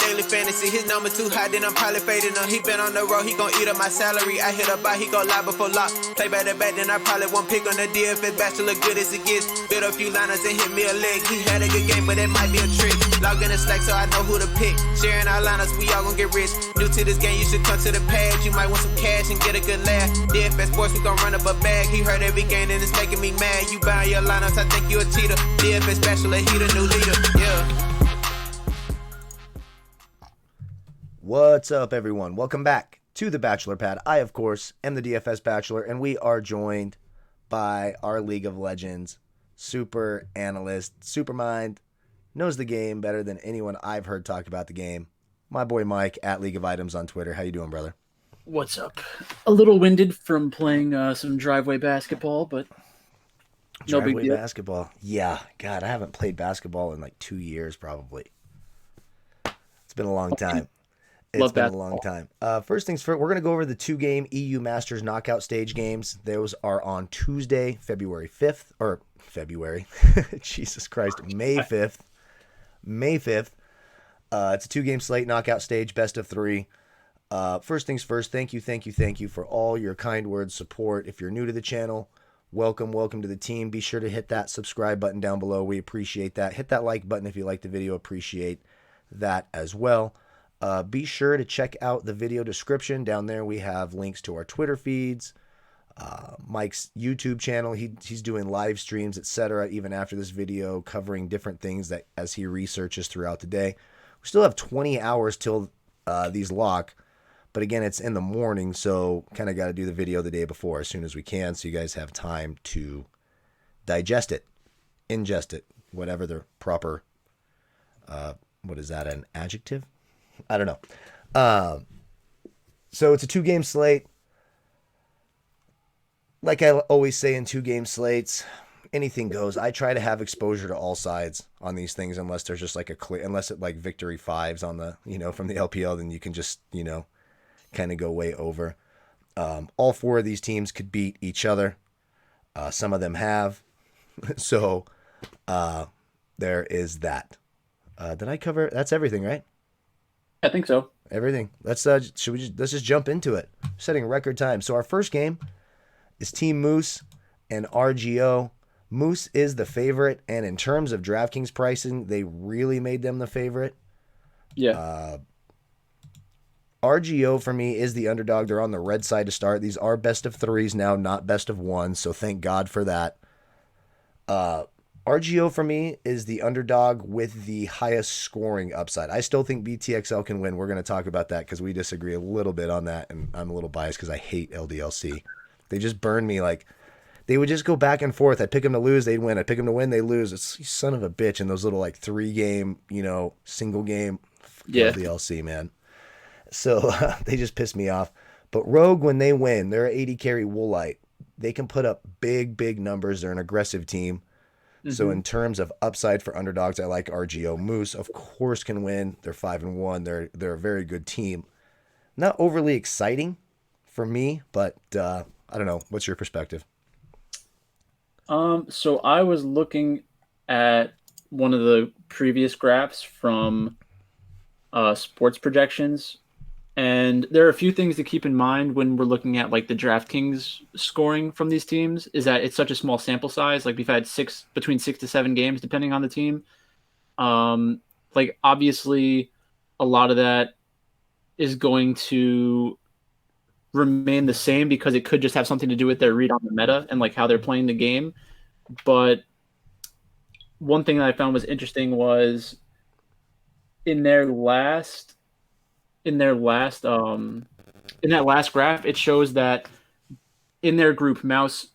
daily fantasy. His number too high, then I'm probably fading him. He been on the road, he gon' eat up my salary. I hit up by, he gon' lie before lock. Play back to back, then I probably won't pick on the DFS bachelor, good as it gets. Build a few liners and hit me a leg. He had a good game, but it might be a trick. Log in the Slack so I know who to pick. Sharing our liners, we all gon' get rich. New to this game, you should come to the pad. You might want some cash and get a good laugh. DFS sports, we gon' run up a bag. He heard every game and it's making me mad. You buying your lineups, I think you a cheater. DFS bachelor, he the new leader. Yeah. What's up, everyone? Welcome back to the Bachelor Pad. I, of course, am the DFS Bachelor, and we are joined by our League of Legends super analyst, Supermind, knows the game better than anyone I've heard talk about the game. My boy Mike at League of Items on Twitter. How you doing, brother? What's up? A little winded from playing some driveway basketball, but no big deal. Basketball. Yeah, God, I haven't played basketball in like 2 years, probably. It's been a long time. It's been a long time. First things first, we're going to go over the 2-game EU Masters knockout stage games. Those are on Tuesday, February 5th, or February, Jesus Christ, May 5th. May 5th. It's a 2-game slate knockout stage, best of 3. First things first, thank you for all your kind words, support. If you're new to the channel, welcome to the team. Be sure to hit that subscribe button down below. We appreciate that. Hit that like button if you like the video. Appreciate that as well. Be sure to check out the video description. Down there we have links to our Twitter feeds, Mike's YouTube channel. He's doing live streams, etc. even after this video, covering different things that as he researches throughout the day. We still have 20 hours till these lock, but again, it's in the morning, so kind of got to do the video the day before as soon as we can, so you guys have time to digest it, ingest it, whatever the proper, what is that, an adjective? I don't know. So it's a 2-game slate. Like I always say in 2-game slates, anything goes. I try to have exposure to all sides on these things, unless there's just like unless it like victory 5s on the, from the LPL, then you can just, kind of go way over. All 4 of these teams could beat each other. Some of them have. So there is that. Did I cover? That's everything, right? I think so. Everything. Let's just jump into it. Setting record time. So our first game is Team Moose and RGO. Moose is the favorite, and in terms of Draftkings pricing, they really made them the favorite. Yeah. RGO for me is the underdog. They're on the red side to start. These are best of 3s now, not best of 1s, so thank God for that. RGO for me is the underdog with the highest scoring upside. I still think BTXL can win. We're going to talk about that because we disagree a little bit on that, and I'm a little biased because I hate LDLC. They just burn me. Like, they would just go back and forth. I'd pick them to lose, they'd win. I'd pick them to win, they lose. It's you son of a bitch in those little like 3-game, single game. LDLC, man. So they just piss me off. But Rogue, when they win, they're an 80 carry Woolite. They can put up big numbers. They're an aggressive team. So in terms of upside for underdogs, I like RGO. Moose, of course, can win. They're 5-1. They're a very good team. Not overly exciting for me, but I don't know. What's your perspective? So I was looking at one of the previous graphs from sports projections, and there are a few things to keep in mind when we're looking at like the DraftKings scoring from these teams. Is that it's such a small sample size. Like we've had between 6 to 7 games depending on the team. Like obviously, a lot of that is going to remain the same because it could just have something to do with their read on the meta and like how they're playing the game. But one thing that I found was interesting was in that last graph, it shows that in their group, Mouse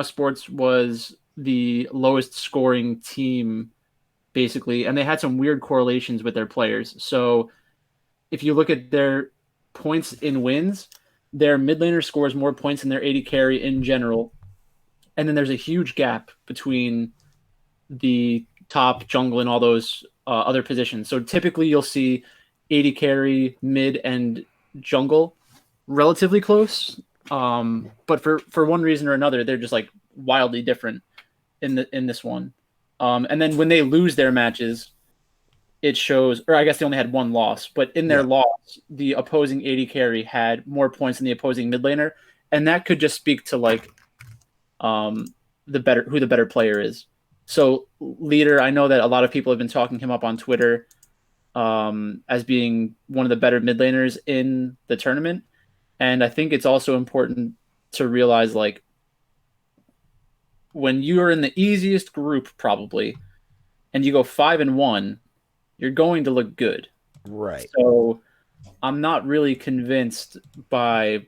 Sports was the lowest scoring team, basically, and they had some weird correlations with their players. So if you look at their points in wins, their mid laner scores more points than their 80 carry in general. And then there's a huge gap between the top jungle and all those other positions. So typically you'll see 80 carry, mid, and jungle relatively close. But for one reason or another, they're just like wildly different in this one. And then when they lose their matches, it shows, or I guess they only had one loss, but in their Yeah. loss, the opposing AD carry had more points than the opposing mid laner, and that could just speak to like who the better player is. So leader, I know that a lot of people have been talking him up on Twitter as being one of the better mid laners in the tournament, and I think it's also important to realize like when you are in the easiest group probably, and you go 5-1, you're going to look good. Right. So I'm not really convinced by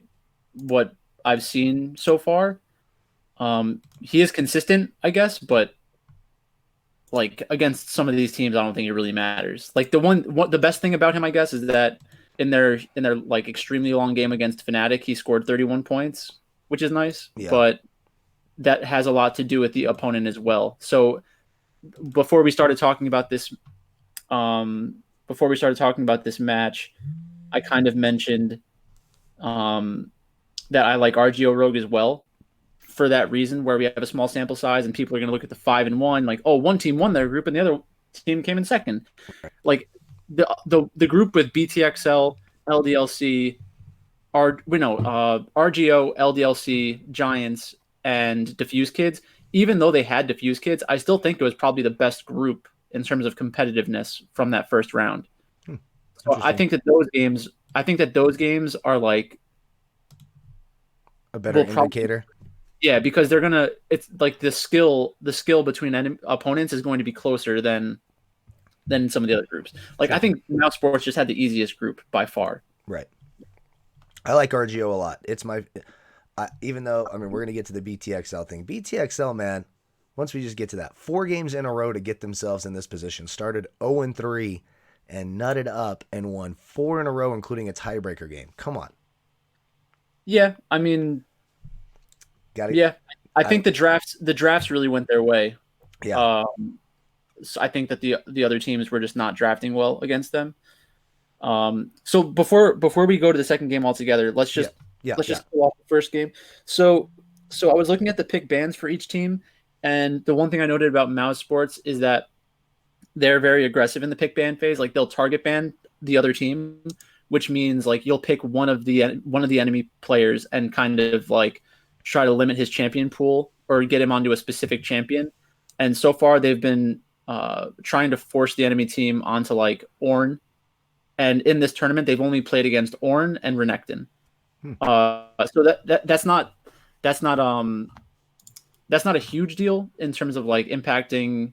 what I've seen so far. He is consistent, I guess, but like against some of these teams, I don't think it really matters. Like the best thing about him, I guess, is that in their like extremely long game against Fnatic, he scored 31 points, which is nice. Yeah. But that has a lot to do with the opponent as well. So before we started talking about this, match, I kind of mentioned that I like RGO Rogue as well for that reason, where we have a small sample size and people are going to look at the 5-1, like, oh, one team won their group and the other team came in second. Like the group with BTXL, LDLC, RGO, LDLC, Giants, and Diffuse Kids. Even though they had Diffuse Kids, I still think it was probably the best group in terms of competitiveness from that first round. So I think that those games are like a better indicator. Yeah, because it's like the skill between opponents is going to be closer than some of the other groups. Like, I think Mouse Sports just had the easiest group by far. Right. I like RGO a lot. It's even though, I mean, we're going to get to the BTXL thing. BTXL, man, once we just get to that, 4 games in a row to get themselves in this position. Started 0-3 and nutted up and won 4 in a row, including a tiebreaker game. Come on. Yeah, I mean, I think the drafts really went their way. Yeah. So I think that the other teams were just not drafting well against them. So before we go to the second game altogether, let's just pull off the first game. So I was looking at the pick bans for each team, and the one thing I noted about Mouse Sports is that they're very aggressive in the pick ban phase. Like, they'll target ban the other team, which means like you'll pick one of the enemy players and kind of like try to limit his champion pool or get him onto a specific champion. And so far they've been trying to force the enemy team onto like Ornn. And in this tournament, they've only played against Ornn and Renekton. So that's not a huge deal in terms of like impacting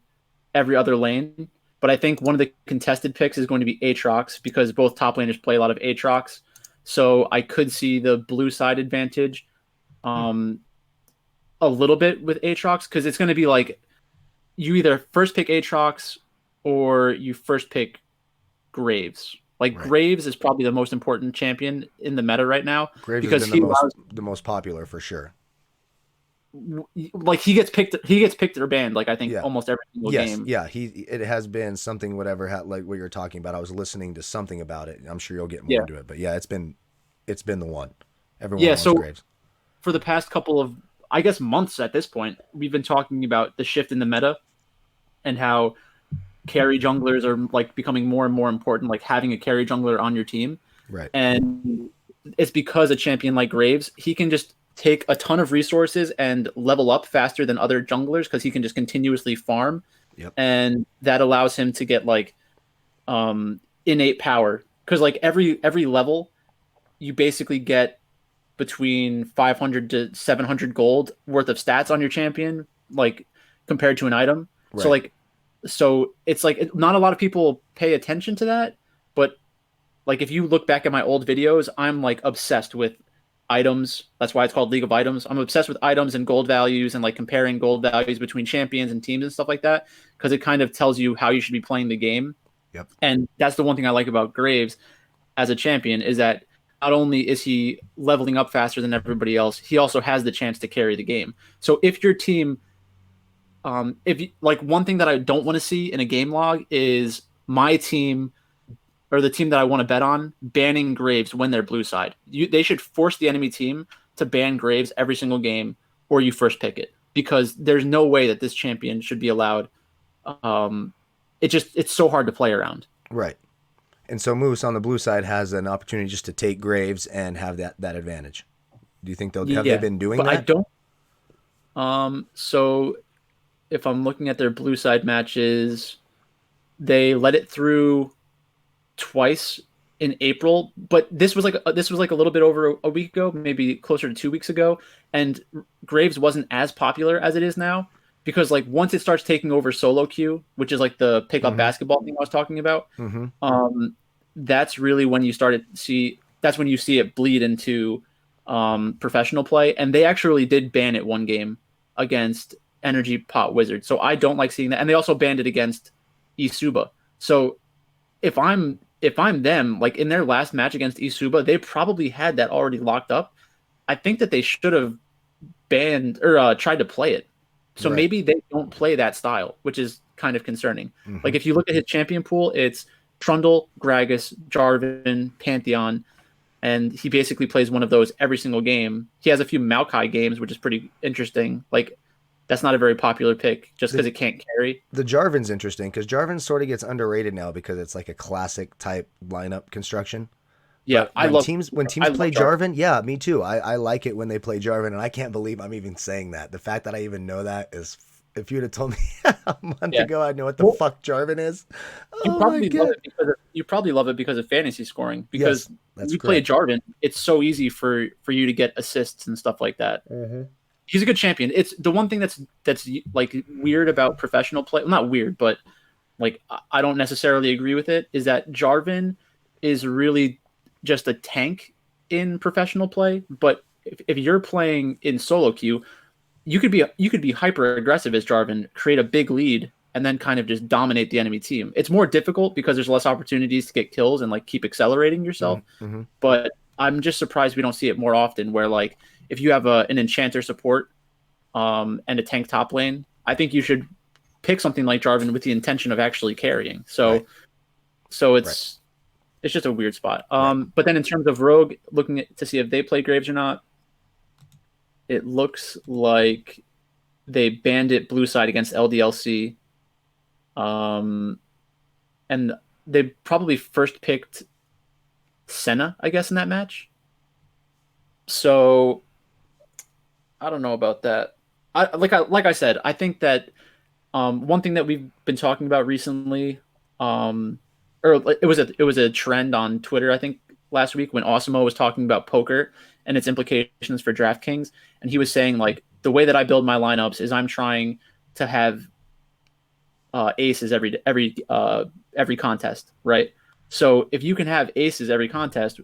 every other lane. But I think one of the contested picks is going to be Aatrox, because both top laners play a lot of Aatrox. So I could see the blue side advantage a little bit with Aatrox, because it's going to be like you either first pick Aatrox or you first pick Graves. Like, right. Graves is probably the most important champion in the meta right now. Graves because has been the most popular for sure. Like, he gets picked or banned. Like, I think almost every single game. Yeah, it has been something. Whatever, like what you're talking about. I was listening to something about it. I'm sure you'll get more into it. But yeah, it's been the one. Everyone wants Graves. For the past couple of, I guess, months at this point, we've been talking about the shift in the meta and how carry junglers are like becoming more and more important, like having a carry jungler on your team. Right. And it's because a champion like Graves, he can just take a ton of resources and level up faster than other junglers because he can just continuously farm. Yep. And that allows him to get like innate power. Because like every level, you basically get between 500 to 700 gold worth of stats on your champion, like compared to an item. Right. So it's like not a lot of people pay attention to that, but like if you look back at my old videos, I'm like obsessed with items. That's why it's called League of Items. I'm obsessed with items and gold values and like comparing gold values between champions and teams and stuff like that, because it kind of tells you how you should be playing the game. Yep. And that's the one thing I like about Graves as a champion, is that not only is he leveling up faster than everybody else, he also has the chance to carry the game. So if your team, one thing that I don't want to see in a game log is my team or the team that I want to bet on banning Graves when they're blue side. They should force the enemy team to ban Graves every single game, or you first pick it, because there's no way that this champion should be allowed it's so hard to play around. Right. And so Moose on the blue side has an opportunity just to take Graves and have that advantage. Do you think have they been doing but that? I don't. So if I'm looking at their blue side matches, they let it through twice in April, but this was like a little bit over a week ago, maybe closer to 2 weeks ago, and Graves wasn't as popular as it is now because like once it starts taking over solo queue, which is like the pickup basketball thing I was talking about, that's really when you that's when you see it bleed into professional play, and they actually did ban it one game against Energy Pot Wizard, so I don't like seeing that, and they also banned it against Isuba. So if I'm them, like in their last match against Isuba, they probably had that already locked up. I think that they should have banned or tried to play it. So maybe they don't play that style, which is kind of concerning. Like if you look at his champion pool, it's Trundle, Gragas, Jarvan, Pantheon, and he basically plays one of those every single game. He has a few Maokai games, which is pretty interesting. Like that's not a very popular pick just because it can't carry. The Jarvan's interesting because Jarvan sort of gets underrated now because it's like a classic type lineup construction. Yeah, but when teams play Jarvan, yeah, me too. I like it when they play Jarvan, and I can't believe I'm even saying that. The fact that I even know that is, if you'd have told me a month ago, I'd know what the fuck Jarvan is. You probably love it because of fantasy scoring. Because when you play Jarvan, it's so easy for you to get assists and stuff like that. He's a good champion. It's the one thing that's like weird about professional play. Well, not weird, but like I don't necessarily agree with it. Is that Jarvan is really just a tank in professional play, but if you're playing in solo queue, you could be hyper aggressive as Jarvan, create a big lead, and then kind of just dominate the enemy team. It's more difficult because there's less opportunities to get kills and like keep accelerating yourself. But I'm just surprised we don't see it more often. Where like if you have an enchanter support and a tank top lane, I think you should pick something like Jarvan with the intention of actually carrying. So it's just a weird spot. But then in terms of Rogue, looking to see if they play Graves or not, it looks like they banned it blue side against LDLC. And they probably first picked Senna, I guess, in that match. So I don't know about that. Like I said, I think that one thing that we've been talking about recently, or it was a trend on Twitter, I think last week when Osimo was talking about poker and its implications for DraftKings, and he was saying like the way that I build my lineups is I'm trying to have aces every contest, right? So if you can have aces every contest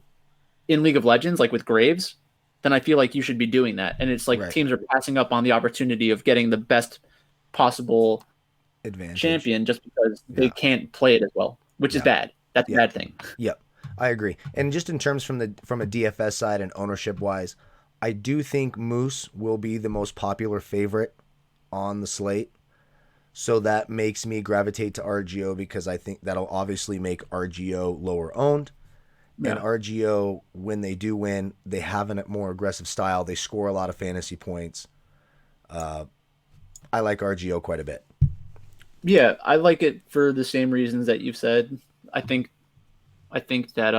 in League of Legends, like with Graves, then I feel like you should be doing that. And it's like teams are passing up on the opportunity of getting the best possible advantage champion just because they can't play it as well, which is bad. That's a bad thing. Yep, I agree. And just in terms from a DFS side and ownership wise, I do think Moose will be the most popular favorite on the slate. So that makes me gravitate to RGO because I think that'll obviously make RGO lower owned. And RGO, when they do win, they have a more aggressive style. They score a lot of fantasy points. I like RGO quite a bit. Yeah, I like it for the same reasons that you've said. I think that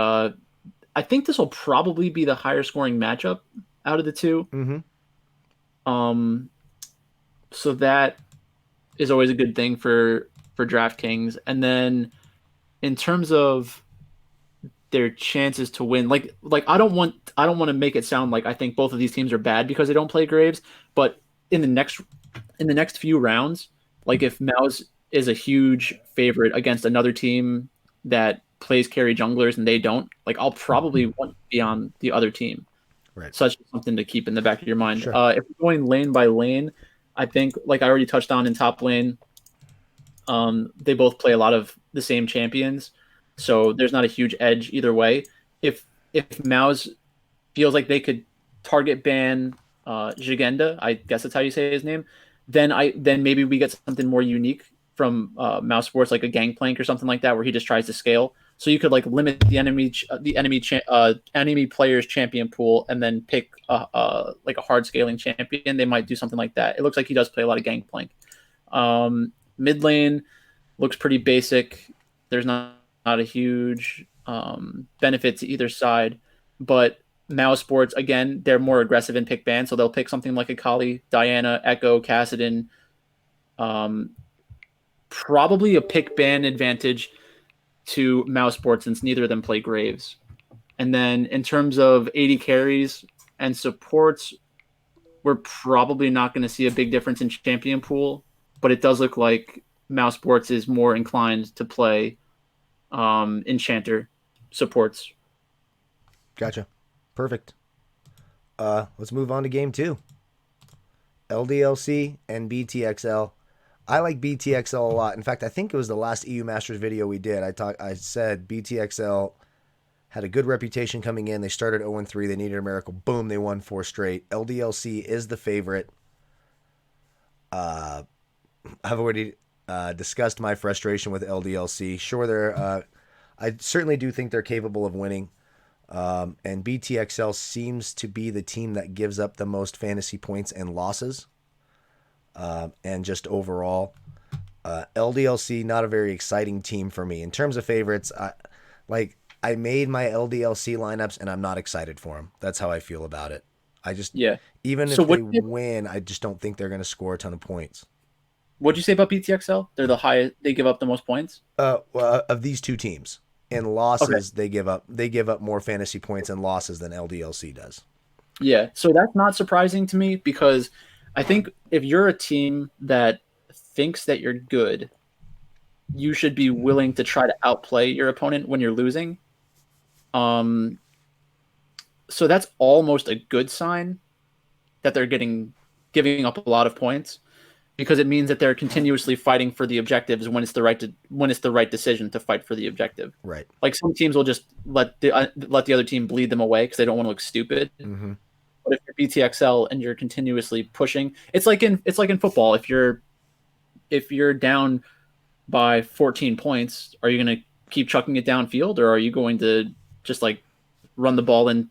I think this will probably be the higher scoring matchup out of the two. So that is always a good thing for DraftKings. And then in terms of their chances to win, like I don't want to make it sound like I think both of these teams are bad because they don't play Graves, but in the next few rounds, like if Mouse is a huge favorite against another team that plays carry junglers and they don't, like I'll probably want to be on the other team. Right. So that's something to keep in the back of your mind. Sure. If we're going lane by lane, I think like I already touched on in top lane, they both play a lot of the same champions. So there's not a huge edge either way. If Mouse feels like they could target ban Jigenda, I guess that's how you say his name, then maybe we get something more unique from Mouse Sports, like a Gangplank or something like that, where he just tries to scale. So you could like limit the enemy player's champion pool and then pick like a hard scaling champion. They might do something like that. It looks like he does play a lot of Gangplank. Mid lane, looks pretty basic. There's not a huge benefit to either side, but Mouse Sports, again, they're more aggressive in pick ban, so they'll pick something like a Kali, Diana, Echo, Cassidon. Um, Probably a pick ban advantage to Mouse Sports since neither of them play Graves. And then in terms of 80 carries and supports, we're probably not going to see a big difference in champion pool, but it does look like Mouse Sports is more inclined to play Enchanter supports. Gotcha. Perfect. Let's move on to game 2. LDLC and BTXL. I like BTXL a lot. In fact, I think it was the last EU Masters video we did. I said BTXL had a good reputation coming in. They started 0-3. They needed a miracle. Boom, they won 4 straight. LDLC is the favorite. I've already discussed my frustration with LDLC. Sure, I certainly do think they're capable of winning. And BTXL seems to be the team that gives up the most fantasy points and losses. And just overall, LDLC, not a very exciting team for me. In terms of favorites, I made my LDLC lineups and I'm not excited for them. That's how I feel about it. Even if they win, I just don't think they're going to score a ton of points. What'd you say about BTXL? They're the highest. They give up the most points. Of these two teams, in losses, okay, they give up more fantasy points and losses than LDLC does. Yeah, so that's not surprising to me because I think if you're a team that thinks that you're good, you should be willing to try to outplay your opponent when you're losing. So that's almost a good sign that they're giving up a lot of points, because it means that they're continuously fighting for the objectives when it's the right decision to fight for the objective. Right. Like some teams will just let the other team bleed them away because they don't want to look stupid. Mm-hmm. But if you're BTXL and you're continuously pushing, it's like in football. If you're down by 14 points, are you going to keep chucking it downfield, or are you going to just like run the ball into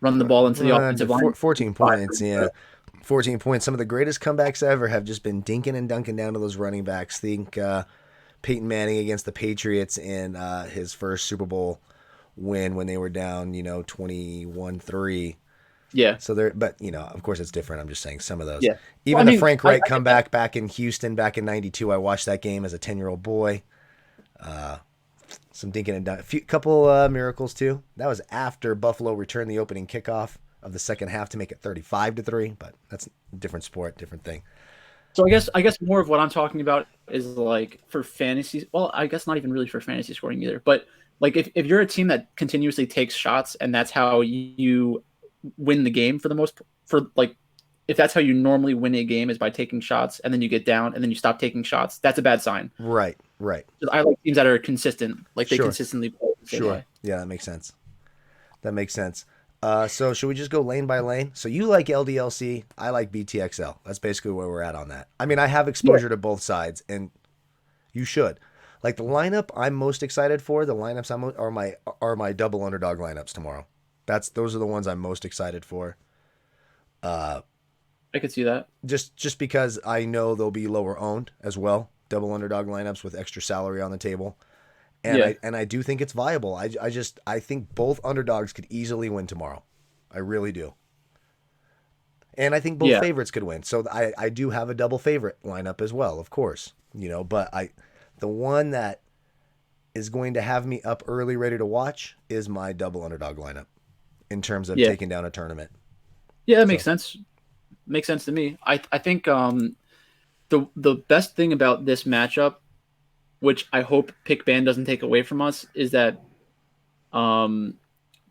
the offensive line? 14 points, yeah. 14 points. Some of the greatest comebacks ever have just been dinking and dunking down to those running backs. Think Peyton Manning against the Patriots in his first Super Bowl win when they were down, 21-3. Yeah. So but of course it's different. I'm just saying some of those. Yeah. Even the Frank Wright comeback back in Houston back in '92. I watched that game as a 10-year-old boy. Some dinking and dunking. Couple miracles too. That was after Buffalo returned the opening kickoff of the second half to make it 35-3. But that's a different sport, different thing. So I guess more of what I'm talking about is like for fantasy. Well, I guess not even really for fantasy scoring either. But like if you're a team that continuously takes shots and that's how you win the game if that's how you normally win a game is by taking shots and then you get down and then you stop taking shots, that's a bad sign. Right. I like teams that are consistent, like they consistently play the same way. Yeah, that makes sense. So should we just go lane by lane? So you like LDLC, I like BTXL. That's basically where we're at on that. I mean, I have exposure to both sides, and you should. Like the lineup I'm most excited for, the lineups are my double underdog lineups tomorrow. Those are the ones I'm most excited for. I could see that. Just because I know they'll be lower owned as well. Double underdog lineups with extra salary on the table. And I do think it's viable. I think both underdogs could easily win tomorrow. I really do. And I think both favorites could win. So I do have a double favorite lineup as well, of course. But the one that is going to have me up early ready to watch is my double underdog lineup in terms of taking down a tournament. Yeah, that makes sense. Makes sense to me. I think the best thing about this matchup, which I hope pick ban doesn't take away from us, is that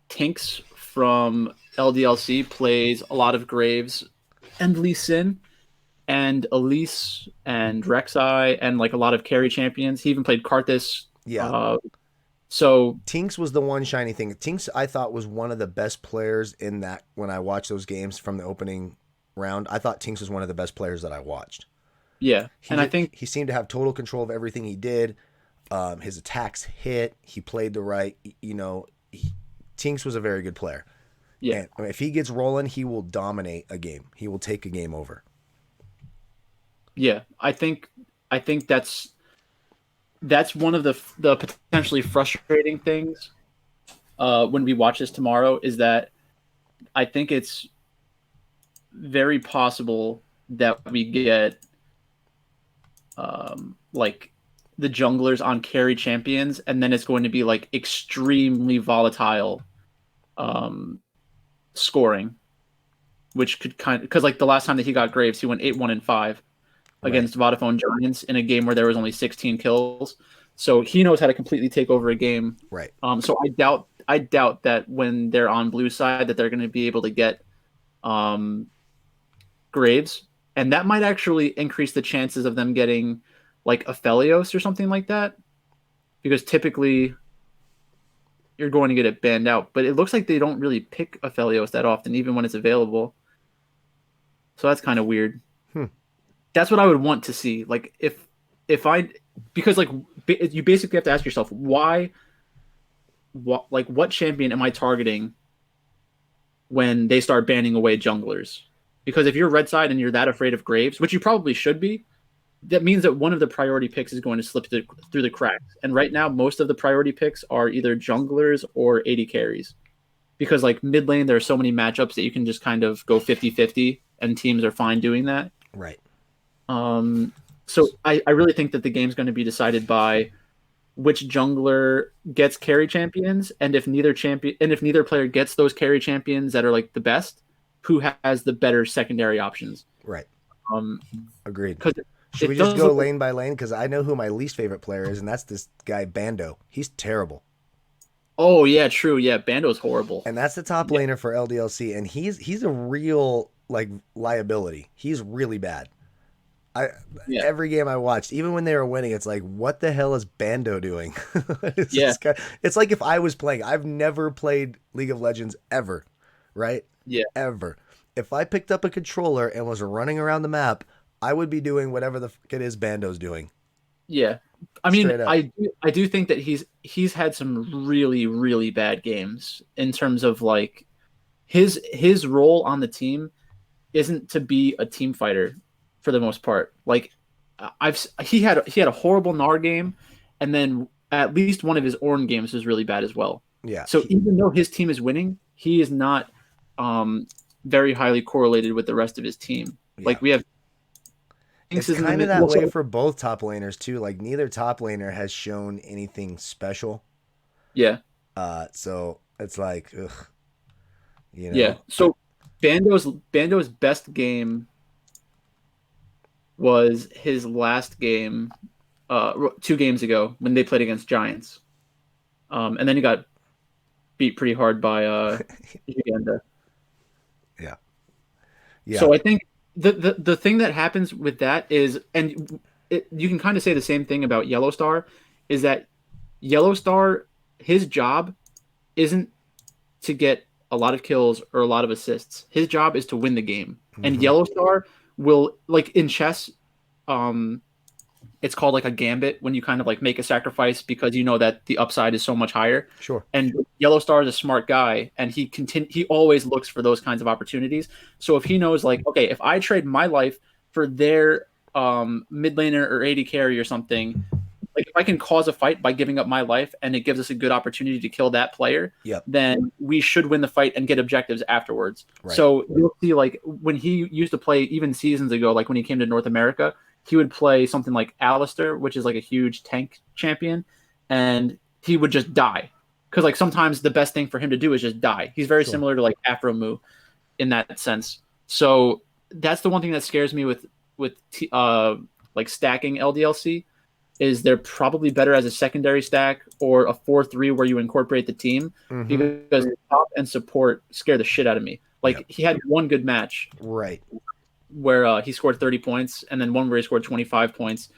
Tinks from LDLC plays a lot of Graves and Lee Sin and Elise and Rek'Sai and like a lot of carry champions. He even played Karthus. Yeah. So Tinks was the one shiny thing. Tinks, I thought, was one of the best players in that when I watched those games from the opening round. I thought Tinks was one of the best players that I watched. Yeah. I think he seemed to have total control of everything he did. His attacks hit. He played the right, Tinks was a very good player. Yeah. And if he gets rolling, he will dominate a game. He will take a game over. Yeah. I think that's that's one of the potentially frustrating things when we watch this tomorrow, is that I think it's very possible that we get like the junglers on carry champions, and then it's going to be like extremely volatile scoring, which could kind of, because like the last time that he got Graves, he went 8-1-5 against Vodafone Giants in a game where there was only 16 kills. So he knows how to completely take over a game. Right. So I doubt that when they're on blue side that they're going to be able to get Graves, and that might actually increase the chances of them getting like Aphelios or something like that, because typically you're going to get it banned out. But it looks like they don't really pick Aphelios that often, even when it's available. So that's kind of weird. That's what I would want to see. Like because like you basically have to ask yourself, what champion am I targeting when they start banning away junglers? Because if you're red side and you're that afraid of Graves, which you probably should be, that means that one of the priority picks is going to slip through the cracks. And right now, most of the priority picks are either junglers or AD carries. Because like mid lane, there are so many matchups that you can just kind of go 50-50, and teams are fine doing that. Right. So I really think that the game's going to be decided by which jungler gets carry champions, and if neither player gets those carry champions that are like the best, who has the better secondary options. Right. Agreed. Because should we just go lane by lane? Because I know who my least favorite player is, and that's this guy Bando. He's terrible. Oh yeah, true. Yeah, Bando's horrible. And that's the top laner for LDLC, and he's a real like liability. He's really bad. Every game I watched, even when they were winning, it's like, what the hell is Bando doing? It's like if I was playing. I've never played League of Legends ever, right? Yeah. Ever. If I picked up a controller and was running around the map, I would be doing whatever the fuck it is Bando's doing. Yeah. I mean, I do think that he's had some really, really bad games in terms of like his role on the team isn't to be a team fighter for the most part. Like he had a horrible Gnar game, and then at least one of his Ornn games was really bad as well. Yeah. So even though his team is winning, he is not very highly correlated with the rest of his team. Yeah. Like we have. It's kind of that way for both top laners too. Like neither top laner has shown anything special. Yeah. So it's like, ugh. You know? Yeah. So Bando's best game was his last game, 2 games ago when they played against Giants, and then he got beat pretty hard by Uganda. Yeah. So I think the thing that happens with that is, and you can kind of say the same thing about Yellowstar, is that Yellowstar, his job isn't to get a lot of kills or a lot of assists. His job is to win the game. Mm-hmm. And Yellowstar will, like in chess, it's called like a gambit, when you kind of like make a sacrifice because you know that the upside is so much higher. Sure. And Yellowstar is a smart guy, and he always looks for those kinds of opportunities. So if he knows like, okay, if I trade my life for their mid laner or AD carry or something, like if I can cause a fight by giving up my life and it gives us a good opportunity to kill that player, then we should win the fight and get objectives afterwards. Right. So you'll see, like when he used to play even seasons ago, like when he came to North America, he would play something like Alistair, which is like a huge tank champion, and he would just die. Because like sometimes the best thing for him to do is just die. He's very similar to like Afromu in that sense. So that's the one thing that scares me with like stacking LDLC, is they're probably better as a secondary stack or a 4-3 where you incorporate the team, because top and support scare the shit out of me. Like he had one good match, right, where he scored 30 points, and then one where he scored 25 points.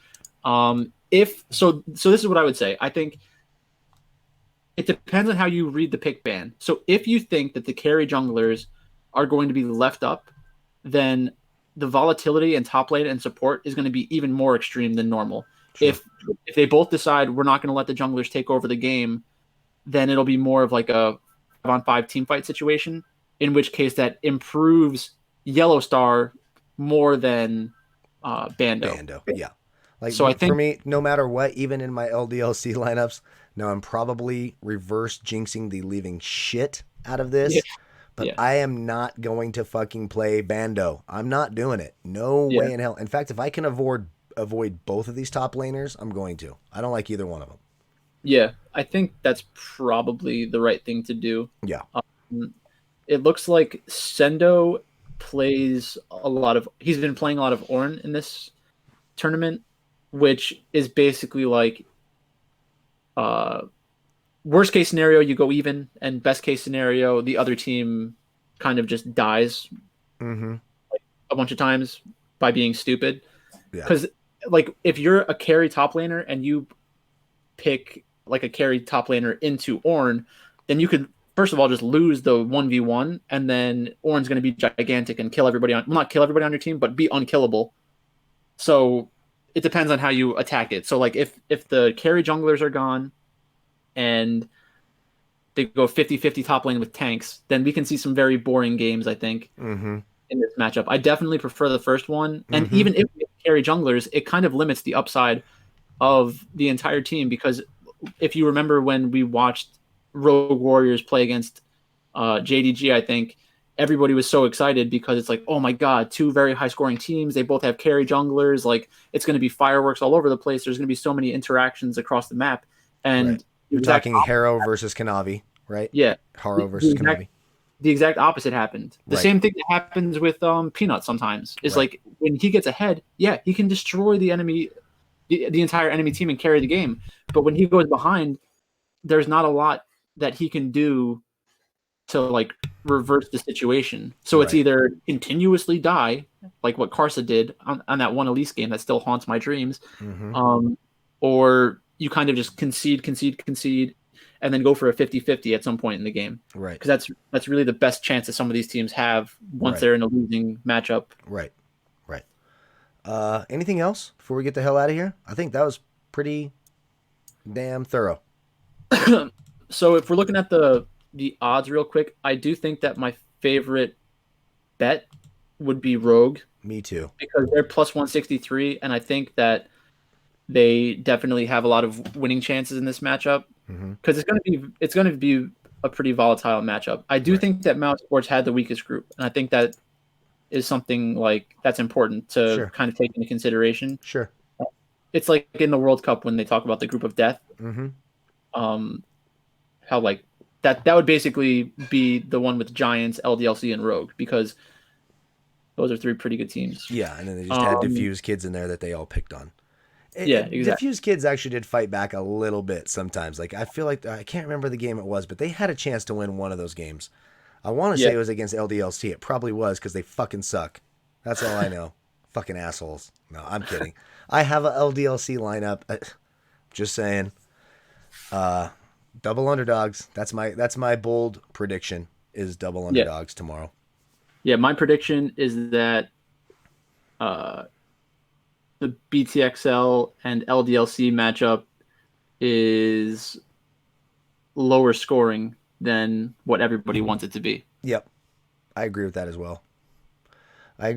So this is what I would say. I think it depends on how you read the pick ban. So if you think that the carry junglers are going to be left up, then the volatility in top lane and support is going to be even more extreme than normal. Sure. If they both decide we're not going to let the junglers take over the game, then it'll be more of like a 5-on-5 team fight situation, in which case that improves Yellowstar more than Bando. Yeah. Like So I for think me, no matter what, even in my LDLC lineups, now I'm probably reverse jinxing the leaving shit out of yeah, this, but yeah, I am not going to fucking play Bando. I'm not doing it. No yeah, way in hell. In fact, if I can avoid both of these top laners, I'm going to. I don't like either one of them. yeah. I think that's probably the right thing to do. Yeah. Um, it looks like Sendo plays a lot of. He's been playing a lot of Ornn in this tournament, which is basically like uh, worst case scenario you go even, and best case scenario the other team kind of just dies Mm-hmm. a bunch of times by being stupid. Yeah. Because like if you're a carry top laner and you pick like a carry top laner into Ornn, then you could first of all just lose the 1v1, and then Ornn's going to be gigantic and kill everybody on, well, not kill everybody on your team, but be unkillable. So it depends on how you attack it. So like if the carry junglers are gone and they go 50-50 top lane with tanks, then we can see some very boring games, I think, Mm-hmm. in this matchup. I definitely prefer the first one. And Mm-hmm. even if we carry junglers, it kind of limits the upside of the entire team, because if you remember when we watched Rogue Warriors play against JDG, I think everybody was so excited because it's like, oh my god, two very high scoring teams. They both have carry junglers. Like it's going to be fireworks all over the place. There's going to be so many interactions across the map. Right. And the You're exact talking Harrow versus Kanavi, right? yeah, Harrow the versus exact Kanavi. the exact opposite happened. The Right. same thing that happens with Peanut sometimes is Right. like when he gets ahead, yeah, he can destroy the enemy, the entire enemy team and carry the game. But when he goes behind, there's not a lot that he can do to like reverse the situation. So it's Right. either continuously die, like what Karsa did on that one Elise game that still haunts my dreams, Mm-hmm. um, or you kind of just concede, and then go for a 50-50 at some point in the game. Right. Because that's really the best chance that some of these teams have once Right. they're in a losing matchup. Right. Right. Anything else before we get the hell out of here? I think that was pretty damn thorough. So if we're looking at the odds real quick, I do think that my favorite bet would be Rogue, Me too. because they're plus 163, and I think that they definitely have a lot of winning chances in this matchup, Mm-hmm. because it's going to be a pretty volatile matchup. I do Right. think that Mount Sports had the weakest group, and I think that is something like that's important to Sure. kind of take into consideration. Sure. It's like in the World Cup when they talk about the group of death, Mm-hmm. um, how like that would basically be the one with Giants, LDLC, and Rogue, because those are three pretty good teams. Yeah, and then they just had Um, diffused kids in there that they all picked on. yeah, exactly. Diffused kids actually did fight back a little bit sometimes. Like I feel like I can't remember the game it was, but they had a chance to win one of those games. I want to Yeah, say it was against LDLC. It probably was because they fucking suck. That's all I know. Fucking assholes. No, I'm kidding. I have a LDLC lineup. Just saying. Double underdogs. That's my bold prediction. Is double yeah, underdogs tomorrow. yeah. My prediction is that uh, the BTXL and LDLC matchup is lower scoring than what everybody wants it to be. Yep, I agree with that as well. I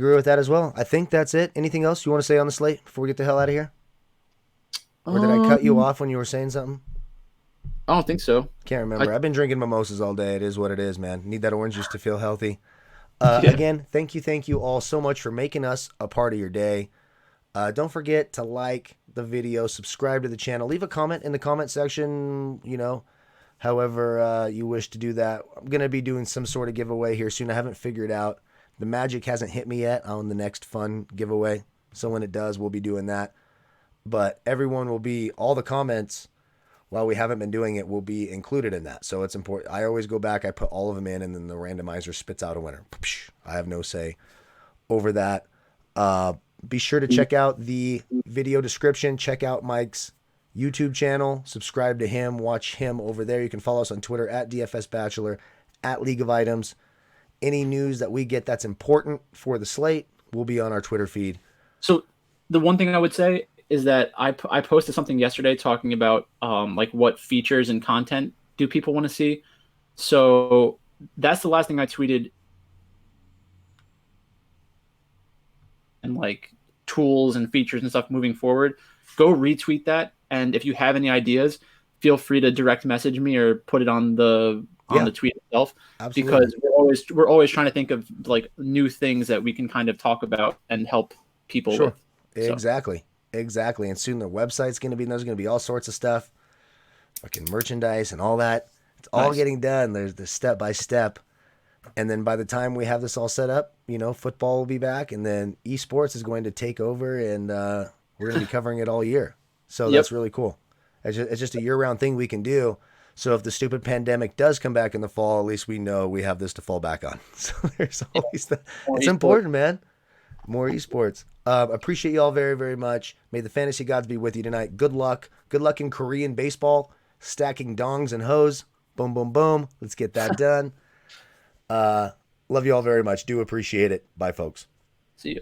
think that's it. Anything else you want to say on the slate before we get the hell out of here? Or did I cut you Um, off when you were saying something? I don't think so. Can't I remember. I've been drinking mimosas all day. It is what it is, man. Need that orange juice to feel healthy. yeah, Again, thank you all so much for making us a part of your day. Don't forget to like the video, subscribe to the channel, leave a comment in the comment section, however you wish to do that. I'm going to be doing some sort of giveaway here soon. I haven't figured out. The magic hasn't hit me yet on the next fun giveaway. So when it does, we'll be doing that. But all the comments, while we haven't been doing it, will be included in that. So it's important. I always go back, I put all of them in, and then the randomizer spits out a winner. I have no say over that. Be sure to check out the video description. Check out Mike's YouTube channel. Subscribe to him. Watch him over there. You can follow us on Twitter at DFS Bachelor, at League of Items. Any news that we get that's important for the slate will be on our Twitter feed. So the one thing I would say is that I posted something yesterday talking about like what features and content do people want to see. So that's the last thing I tweeted, and like tools and features and stuff moving forward. go retweet that. And if you have any ideas, feel free to direct message me or put it on the tweet itself. Absolutely. Because we're always trying to think of like new things that we can kind of talk about and help people with. So. Exactly. And soon the website's going to be, there's going to be all sorts of stuff, fucking merchandise and all that. It's all getting done. There's the step by step. And then by the time we have this all set up, football will be back, and then esports is going to take over, and we're going to be covering it all year. So that's really cool. It's just a year-round thing we can do. So if the stupid pandemic does come back in the fall, at least we know we have this to fall back on. So there's always that. It's important, man. More esports. Appreciate you all very, very much. May the fantasy gods be with you tonight. Good luck. Good luck in Korean baseball, stacking dongs and hoes. Boom, boom, boom. Let's get that done. Love you all very much. Do appreciate it. Bye, folks. See you.